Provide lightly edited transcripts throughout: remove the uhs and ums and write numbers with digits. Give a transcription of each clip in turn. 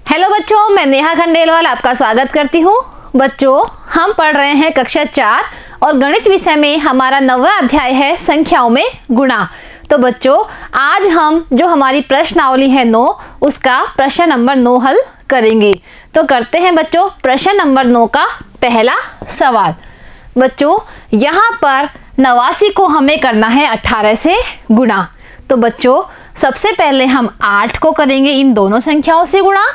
Hello बच्चों, मैं नेहा खंडेलवाल आपका स्वागत करती हूँ। बच्चों, हम पढ़ रहे हैं कक्षा 4 और गणित विषय में हमारा 9वां अध्याय है संख्याओं में गुणा। तो बच्चों, आज हम जो हमारी प्रश्नावली है 9, उसका प्रश्न नंबर 9 हल करेंगे। तो करते हैं बच्चों प्रश्न नंबर 9 का पहला सवाल। बच्चों, यहाँ पर 89 को हमें करना है 18 से गुणा। तो बच्चों, सबसे पहले हम 8 को करेंगे इन दोनों संख्याओं से गुणा,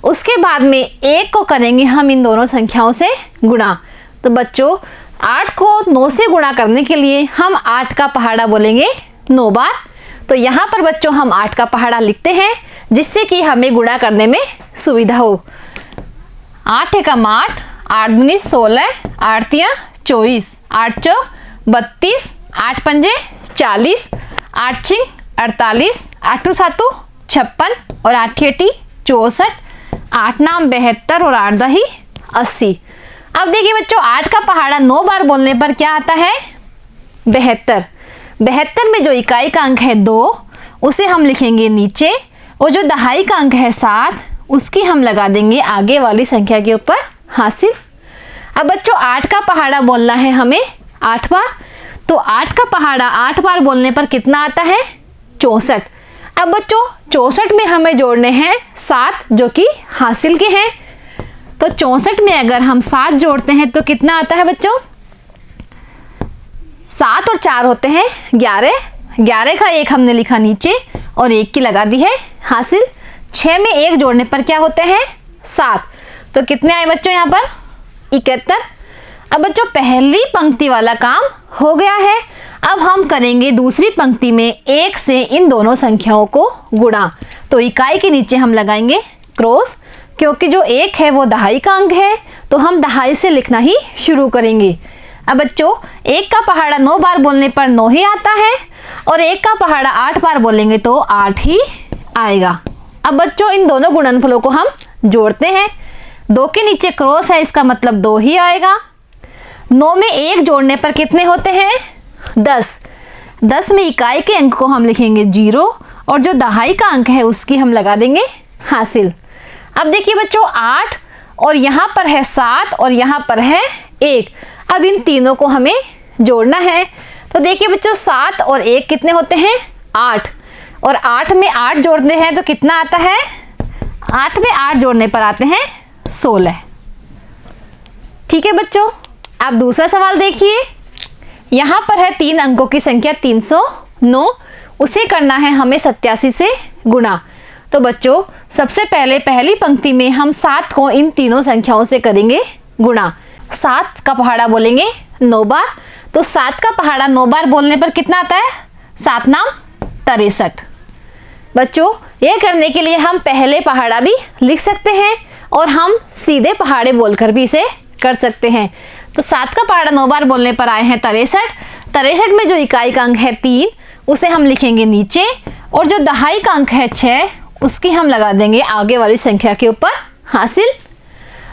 उसके बाद में 1 को करेंगे हम इन दोनों संख्याओं से गुणा। तो बच्चों, 8 को 9 से गुणा करने के लिए हम 8 का पहाड़ा बोलेंगे 9 बार। तो यहाँ पर बच्चों हम 8 का पहाड़ा लिखते हैं जिससे कि हमें गुणा करने में सुविधा हो। 8 एकम 8, 8 दूनी 16, 8 तिया 24, 8 चौक 32, 8 पंजे 40, 8 छिंग 48, 8 सातु 56 और 8 एटी 64, 8 नाम 72 और 8 दही 80। अब देखिए बच्चों, 8 का पहाड़ा 9 बार बोलने पर क्या आता है? 72। 72 में जो इकाई का अंक है 2, उसे हम लिखेंगे नीचे, और जो दहाई का अंक है 7, उसकी हम लगा देंगे आगे वाली संख्या के ऊपर हासिल। अब बच्चों, 8 का पहाड़ा बोलना है हमें 8 बार। तो 8 का पहाड़ा 8 बार बोलने पर कितना आता है? 64। अब बच्चों, 64 में हमें जोड़ने हैं 7 जो कि हासिल के हैं। तो 64 में अगर हम 7 जोड़ते हैं तो कितना आता है बच्चों? 7 और 4 होते हैं 11। 11 का 1 हमने लिखा नीचे और 1 की लगा दी है हासिल। 6 में 1 जोड़ने पर क्या होते हैं? 7। तो कितने आए बच्चों यहाँ पर? 71। अब बच्चों, पहली पंक्ति वाला काम हो गया है। अब हम करेंगे दूसरी पंक्ति में 1 से इन दोनों संख्याओं को गुणा। तो इकाई के नीचे हम लगाएंगे क्रॉस, क्योंकि जो 1 है वो दहाई का अंक है, तो हम दहाई से लिखना ही शुरू करेंगे। अब बच्चों, 1 का पहाड़ा 9 बार बोलने पर 9 ही आता है, और 1 का पहाड़ा 8 बार बोलेंगे तो 8 ही आएगा। अब बच्चों, इन दोनों गुणनफलों को हम जोड़ते हैं। 2 के नीचे क्रॉस है, इसका मतलब 2 ही आएगा। 9 में 1 जोड़ने पर कितने होते हैं? 10। 10 में इकाई के अंक को हम लिखेंगे 0, और जो दहाई का अंक है उसकी हम लगा देंगे हासिल। अब देखिए बच्चों, 8 और यहाँ पर है 7 और यहाँ पर है 1। अब इन तीनों को हमें जोड़ना है। तो देखिए बच्चों, 7 और 1 कितने होते हैं? 8। और 8 में 8 जोड़ते हैं तो कितना आता है? 8 में 8 जोड़ने पर आते हैं 16। ठीक है बच्चों, आप दूसरा सवाल देखिए। यहाँ पर है 3 अंकों की संख्या 309, उसे करना है हमें 87 से गुणा। तो बच्चों, सबसे पहले पहली पंक्ति में हम 7 को इन तीनों संख्याओं से करेंगे गुणा। 7 का पहाड़ा बोलेंगे 9 बार। तो 7 का पहाड़ा 9 बार बोलने पर कितना आता है? 7 नाम 63। बच्चों, ये करने के लिए हम पहले पहाड़ा भी लिख सकते हैं और हम सीधे पहाड़े बोलकर भी इसे कर सकते हैं। तो 7 का पहाड़ा 9 बार बोलने पर आए हैं 63। 63 में जो इकाई का अंक है 3, उसे हम लिखेंगे नीचे, और जो दहाई का अंक है 6, उसकी हम लगा देंगे आगे वाली संख्या के ऊपर हासिल।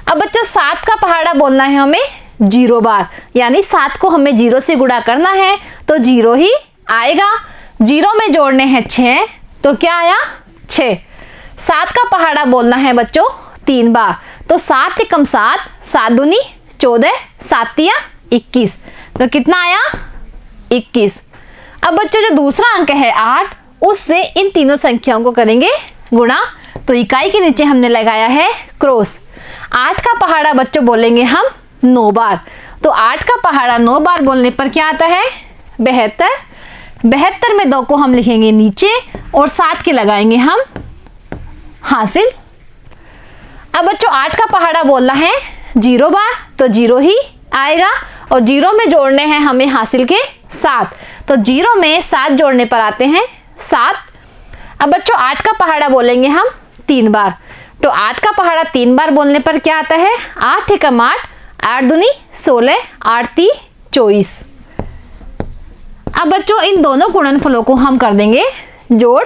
अब बच्चों, 7 का पहाड़ा बोलना है हमें 0 बार, यानी 7 को हमें 0 से गुणा करना है तो 0 ही आएगा। 0 में जोड़ने हैं 6, तो क्या आया? 6। 7 का पहाड़ा बोलना है बच्चों 3 बार। तो 7 एकम 7, 7 दूनी 14, 7 तिया 21, तो कितना आया? 21। अब बच्चों, जो दूसरा अंक है 8, उससे इन तीनों संख्याओं को करेंगे गुणा। तो इकाई के नीचे हमने लगाया है क्रॉस। 8 का पहाड़ा बच्चों बोलेंगे हम 9 बार। तो 8 का पहाड़ा 9 बार बोलने पर क्या आता है? 72। 72 में 2 को हम लिखेंगे नीचे और 7 के लगाएंगे हम हासिल। अब बच्चों, 8 का पहाड़ा बोलना है 0 बार, तो 0 ही आएगा, और 0 में जोड़ने हैं हमें हासिल के 7। तो 0 में 7 जोड़ने पर आते हैं 7। अब बच्चों, 8 का पहाड़ा बोलेंगे हम 3 बार। तो 8 का पहाड़ा 3 बार बोलने पर क्या आता है? 8 एकम 8, 8 दूनी 16, 8 ती 24। अब बच्चों, इन दोनों गुणनफलों को हम कर देंगे जोड़।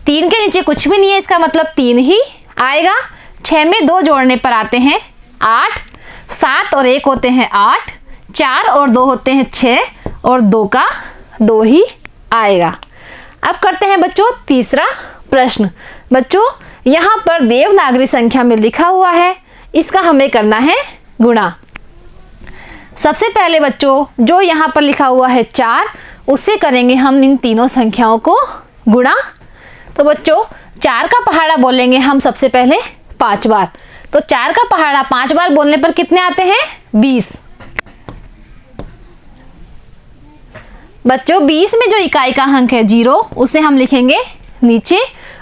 3 के नीचे कुछ भी नहीं है, इसका मतलब 3 ही आएगा। 6 में 2 जोड़ने पर आते हैं 8। 7 और 1 होते हैं 8। 4 और 2 होते हैं 6, और 2 का 2 ही आएगा। अब करते हैं बच्चों तीसरा प्रश्न। बच्चों, यहाँ पर देवनागरी संख्या में लिखा हुआ है, इसका हमें करना है गुणा। सबसे पहले बच्चों जो यहाँ पर लिखा हुआ है 4, उससे करेंगे हम इन तीनों संख्याओं को गुणा। तो बच्चों 4 का पहाड़ा बोलेंगे हम सबसे पहले 5 बार। तो 4 का पहाड़ा 5 बार बोलने पर कितने आते हैं? 20। बच्चों 20 में जो इकाई का अंक है 0, उसे हम लिखेंगे नीचे,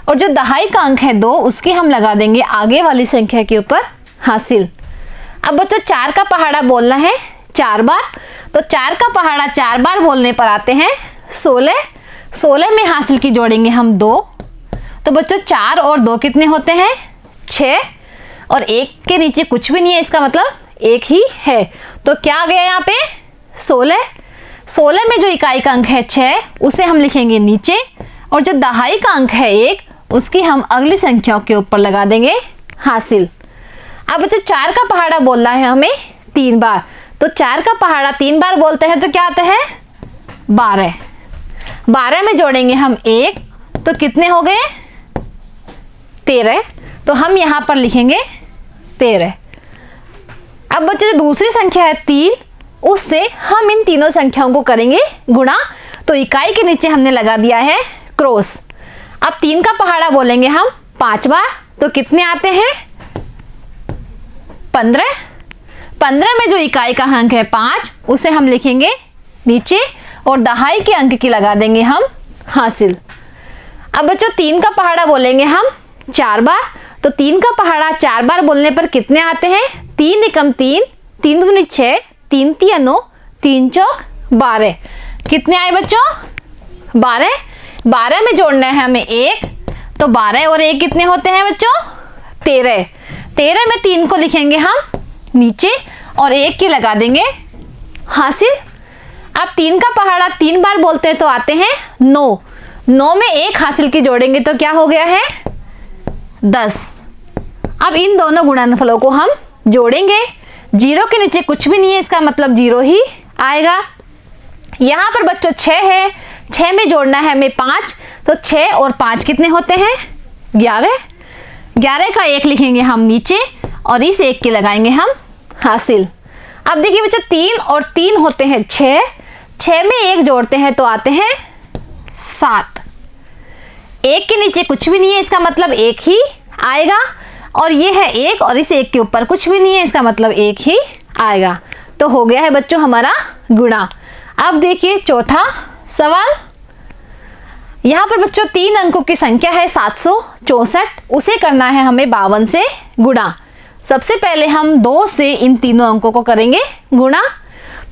और जो दहाई का अंक है 2, उसके हम लगा देंगे आगे वाली संख्या के ऊपर हासिल। अब बच्चों 4 का पहाड़ा बोलना है 4 बार। तो 4 का पहाड़ा 4 बार बोलने पर आते हैं 16। 16 में हासिल की जोड़ेंगे हम 2। तो बच्चों 4 और 2 कितने होते हैं? 6, और 1 के नीचे कुछ भी नहीं है, इसका मतलब 1 ही है। तो क्या आ गया यहाँ पे? 16। 16 में जो इकाई का अंक है 6, उसे हम लिखेंगे नीचे, और जो दहाई का अंक है 1, उसकी हम अगली संख्याओं के ऊपर लगा देंगे हासिल। अब बच्चों 4 का पहाड़ा बोलना है हमें 3 बार। तो 4 का पहाड़ा 3 बार बोलते हैं तो क्या आता है? 12। 12 में जोड़ेंगे हम 1, तो कितने हो गए? 13। तो हम यहाँ पर लिखेंगे 13। अब बच्चों जो दूसरी संख्या है 3, उससे हम इन तीनों संख्याओं को करेंगे गुणा। तो इकाई के नीचे हमने लगा दिया है क्रॉस। अब 3 का पहाड़ा बोलेंगे हम 5 बार। तो कितने आते हैं? 15। 15 में जो इकाई का अंक है 5, उसे हम लिखेंगे नीचे, और दहाई के अंक की लगा देंगे हम हासिल। अब बच्चों 3 का पहाड़ा बोलेंगे हम 4 बार। तो 3 का पहाड़ा 4 बार बोलने पर कितने आते हैं? 3 एकम 3, 3 दूनी 6, 3 तिया 9, 3 चौक 12। कितने आए बच्चों? 12। 12 में जोड़ना है हमें 1। तो 12 और 1 कितने होते हैं बच्चों? 13। 13 में 3 को लिखेंगे हम नीचे, और 1 की लगा देंगे हासिल। अब 3 का पहाड़ा 3 बार बोलते हैं तो आते हैं 9। 9 में 1 हासिल की जोड़ेंगे तो क्या हो गया है? 10। अब इन दोनों गुणनफलों को हम जोड़ेंगे। 0 के नीचे कुछ भी नहीं है, इसका मतलब 0 ही आएगा। यहाँ पर बच्चों 6 है, 6 में जोड़ना है हमें 5। तो 6 और 5 कितने होते हैं? 11। 11 का 1 लिखेंगे हम नीचे, और इस 1 की लगाएंगे हम हासिल। अब देखिए बच्चों 3 और 3 होते हैं 6। 6 में 1 जोड़ते हैं तो आते हैं 7। 1 के नीचे कुछ भी नहीं है, इसका मतलब 1 ही आएगा। और ये है 1, और इस 1 के ऊपर कुछ भी नहीं है, इसका मतलब 1 ही आएगा। तो हो गया है बच्चों हमारा गुणा। अब देखिए चौथा सवाल। यहाँ पर बच्चों 3 अंकों की संख्या है 764, उसे करना है हमें 52 से गुणा। सबसे पहले हम 2 से इन तीनों अंकों को करेंगे गुणा।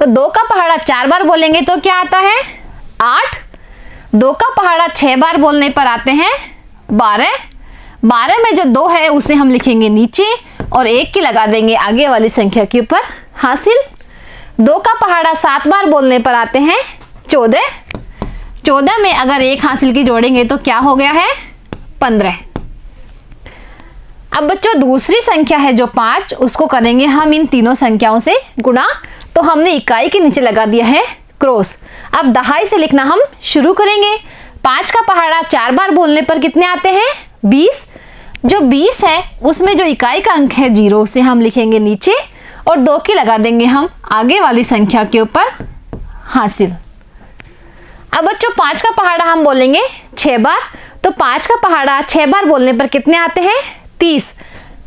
तो 2 का पहाड़ा 4 बार बोलेंगे तो क्या आता है? 8। 2 का पहाड़ा 6 बार बोलने पर आते हैं 12। 12 में जो 2 है उसे हम लिखेंगे नीचे, और 1 की लगा देंगे आगे वाली संख्या के ऊपर हासिल। 2 का पहाड़ा 7 बार बोलने पर आते हैं 14। 14 में अगर 1 हासिल की जोड़ेंगे तो क्या हो गया है? 15। अब बच्चों दूसरी संख्या है जो 5, उसको करेंगे हम इन तीनों संख्याओं से गुणा। तो हमने इकाई के नीचे लगा दिया है क्रॉस। अब दहाई से लिखना हम शुरू करेंगे। 5 का पहाड़ा 4 बार बोलने पर कितने आते हैं? 20। जो 20 है उसमें जो इकाई का अंक है 0, उसे हम लिखेंगे नीचे, और 2 की लगा देंगे हम आगे वाली संख्या के ऊपर हासिल। अब बच्चों 5 का पहाड़ा हम बोलेंगे 6 बार। तो 5 का पहाड़ा 6 बार बोलने पर कितने आते हैं? 30।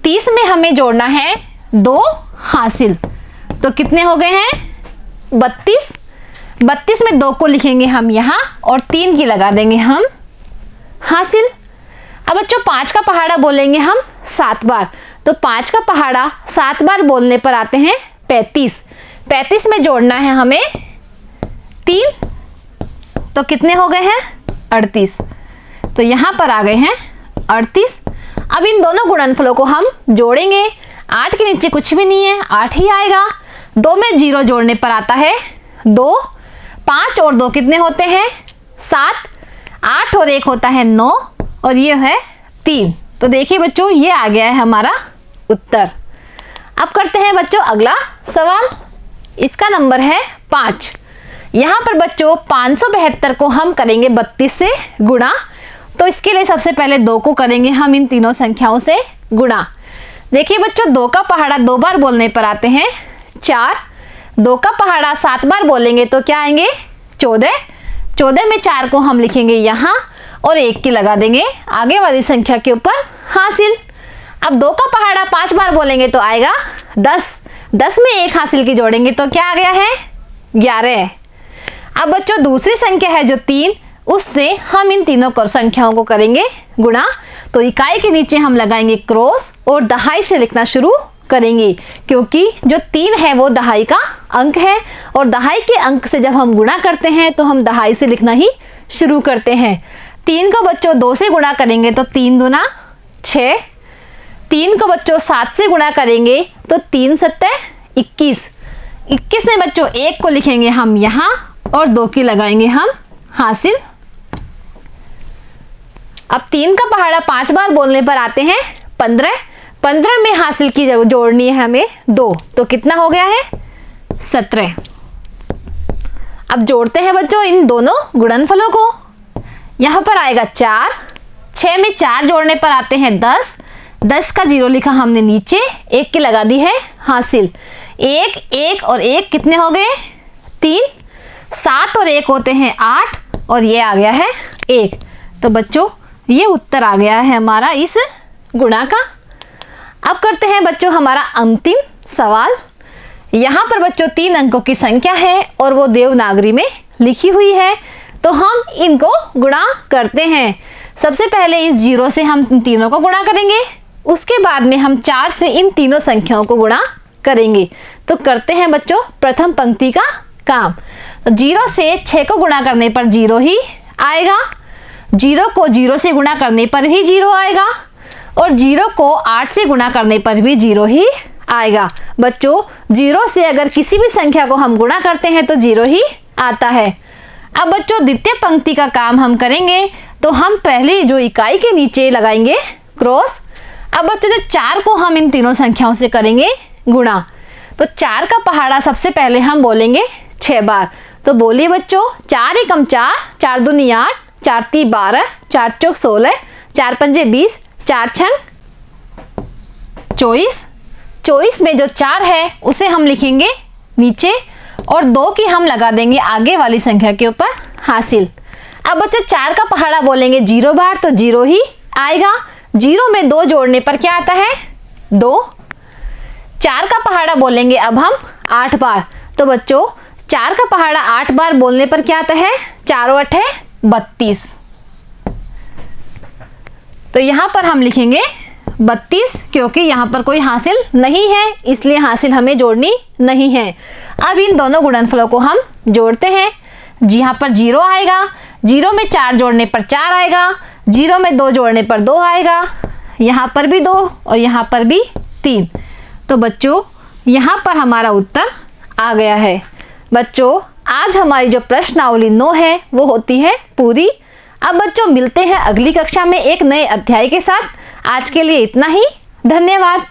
30 में हमें जोड़ना है 2 हासिल। तो कितने हो गए हैं? 32। 32 में 2 को लिखेंगे हम यहाँ, और 3 की लगा देंगे हम हासिल। अब बच्चों 5 का पहाड़ा बोलेंगे हम 7 बार। तो 5 का पहाड़ा 7 बार बोलने पर आते हैं 35। 35 में जोड़ना है हमें 3। तो कितने हो गए हैं? 38। तो यहाँ पर आ गए हैं 38। अब इन दोनों गुणनफलों को हम जोड़ेंगे। 8 के नीचे कुछ भी नहीं है, 8 ही आएगा। 2 में 0 जोड़ने पर आता है 2। 5 और 2 कितने होते हैं? 7। 8 और 1 होता है 9, और ये है 3। तो देखिए बच्चों ये आ गया है हमारा उत्तर। अब करते हैं बच्चों अगला सवाल। इसका नंबर है 5। यहाँ पर बच्चों 572 को हम करेंगे 32 से गुणा। तो इसके लिए सबसे पहले 2 को करेंगे हम इन तीनों संख्याओं से गुणा। देखिए बच्चों, 2 का पहाड़ा 2 बार बोलने पर आते हैं 4। 2 का पहाड़ा 7 बार बोलेंगे तो क्या आएंगे 14। 14 में 4 को हम लिखेंगे यहाँ और 1 की लगा देंगे आगे वाली संख्या के ऊपर हासिल। अब 2 का पहाड़ा 5 बार बोलेंगे तो आएगा 10। 10 में 1 हासिल की जोड़ेंगे तो क्या आ गया है 11। अब बच्चों दूसरी संख्या है जो 3, उससे हम इन तीनों संख्याओं को करेंगे गुणा। तो इकाई के नीचे हम लगाएंगे क्रॉस और दहाई से लिखना शुरू करेंगे, क्योंकि जो 3 है वो दहाई का अंक है और दहाई के अंक से जब हम गुणा करते हैं तो हम दहाई से लिखना ही शुरू करते हैं। 3 को बच्चों 2 से गुणा करेंगे तो 3 दूना 6। 3 को बच्चों 7 से गुणा करेंगे तो 3 सत्ते 21। 21 में बच्चों 1 को लिखेंगे हम यहाँ और 2 की लगाएंगे हम हासिल। अब 3 का पहाड़ा 5 बार बोलने पर आते हैं 15। 15 में हासिल की जोड़नी है हमें 2, तो कितना हो गया है 17। अब जोड़ते हैं बच्चों इन दोनों गुणनफलों को। यहाँ पर आएगा 4। 6 में 4 जोड़ने पर आते हैं 10। 10 का 0 लिखा हमने नीचे, 1 की लगा दी है हासिल। 1 1 और 1 कितने हो गए 3। 7 और 1 होते हैं 8 और ये आ गया है 1। तो बच्चों ये उत्तर आ गया है हमारा इस गुणा का। अब करते हैं बच्चों हमारा अंतिम सवाल। यहाँ पर बच्चों 3 अंकों की संख्या है और वो देवनागरी में लिखी हुई है, तो हम इनको गुणा करते हैं। सबसे पहले इस 0 से हम इन तीनों को गुणा करेंगे, उसके बाद में हम 4 से इन तीनों संख्याओं को गुणा करेंगे। तो करते हैं बच्चों प्रथम पंक्ति का काम। तो 0 से 6 को गुणा करने पर 0 ही आएगा, 0 को 0 से गुणा करने पर भी 0 आएगा और 0 को 8 से गुणा करने पर भी 0 ही आएगा। बच्चों 0 से अगर किसी भी संख्या को हम गुणा करते हैं तो 0 ही आता है। अब बच्चों द्वितीय पंक्ति का काम हम करेंगे, तो हम पहले जो इकाई के नीचे लगाएंगे क्रॉस। अब बच्चों जो 4 को हम इन तीनों संख्याओं से करेंगे गुणा, तो 4 का पहाड़ा सबसे पहले हम बोलेंगे 6 बार। तो बोलिए बच्चों 4 एकम 4, 4 दूनी 8, 4 ती 12, 4 चौक 16, 4 पंजे 20, 4 छंग 24। 24 में जो 4 है उसे हम लिखेंगे नीचे और 2 की हम लगा देंगे आगे वाली संख्या के ऊपर हासिल। अब बच्चों 4 का पहाड़ा बोलेंगे 0 बार तो 0 ही आएगा। 0 में 2 जोड़ने पर क्या आता है 2। 4 का पहाड़ा बोलेंगे अब हम 8 बार, तो बच्चों 4 का पहाड़ा 8 बार बोलने पर क्या आता है 4 8 है 32। तो यहां पर हम लिखेंगे 32, क्योंकि यहां पर कोई हासिल नहीं है, इसलिए हासिल हमें जोड़नी नहीं है। अब इन दोनों गुणनफलों को हम जोड़ते हैं। यहाँ पर 0 आएगा, 0 में 4 जोड़ने पर 4 आएगा, 0 में 2 जोड़ने पर 2 आएगा, यहाँ पर भी 2 और यहाँ पर भी 3। तो बच्चों यहाँ पर हमारा उत्तर आ गया है। बच्चों आज हमारी जो प्रश्नावली 9 है वो होती है पूरी। अब बच्चों मिलते हैं अगली कक्षा में एक नए अध्याय के साथ। आज के लिए इतना ही, धन्यवाद।